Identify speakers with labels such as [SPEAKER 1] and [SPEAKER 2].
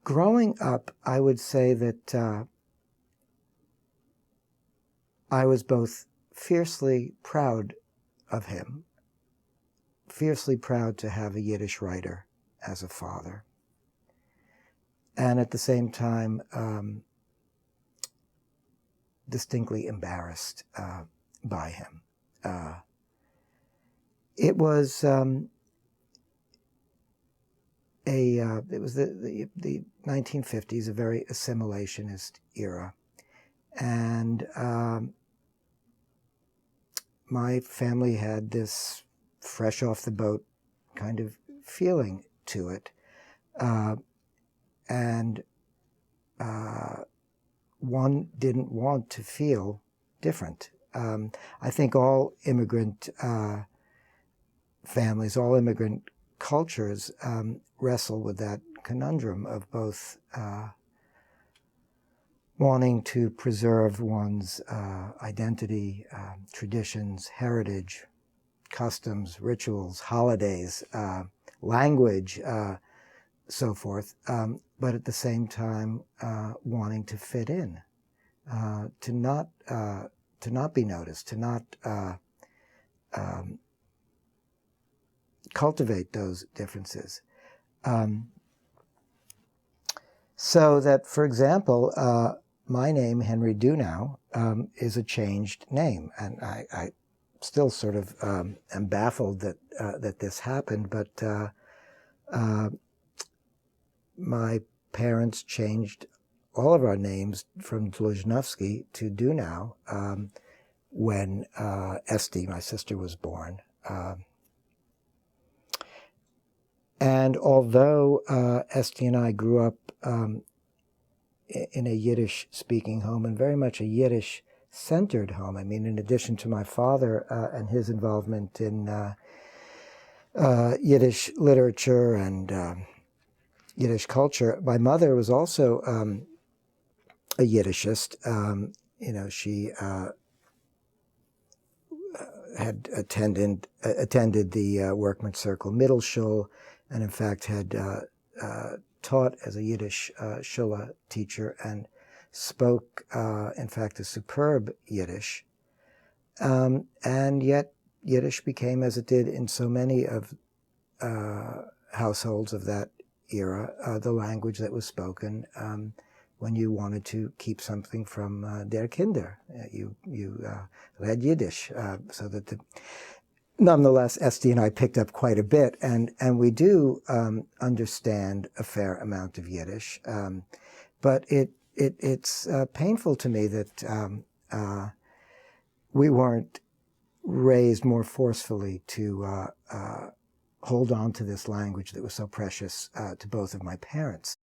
[SPEAKER 1] growing up, I would say that I was both fiercely proud of him, fiercely proud to have a Yiddish writer as a father, and at the same time distinctly embarrassed by him. It was it was the 1950s, a very assimilationist era, and my family had this fresh off the boat kind of feeling to it, and one didn't want to feel different. I think all immigrant families, all immigrant cultures wrestle with that conundrum of both wanting to preserve one's identity, traditions, heritage, customs, rituals, holidays, language, so forth, but at the same time wanting to fit in, to not be noticed, to not cultivate those differences. So that, for example, my name, Henry Dunow, is a changed name, and I still sort of am baffled that this happened, but my parents changed all of our names from Dluznowsky to Dunow when Esty, my sister, was born. And although Esty and I grew up in a Yiddish-speaking home, and very much a Yiddish-centered home, I mean, in addition to my father and his involvement in Yiddish literature and Yiddish culture, my mother was also a Yiddishist. You know, she had attended the Workman's Circle Middle Shul, and in fact had taught as a Yiddish shula teacher and spoke, in fact, a superb Yiddish. And yet Yiddish became, as it did in so many of households of that era, the language that was spoken when you wanted to keep something from der Kinder. You read Yiddish, so that nonetheless, Esty and I picked up quite a bit, and we do understand a fair amount of Yiddish, but it's painful to me that we weren't raised more forcefully to hold on to this language that was so precious to both of my parents.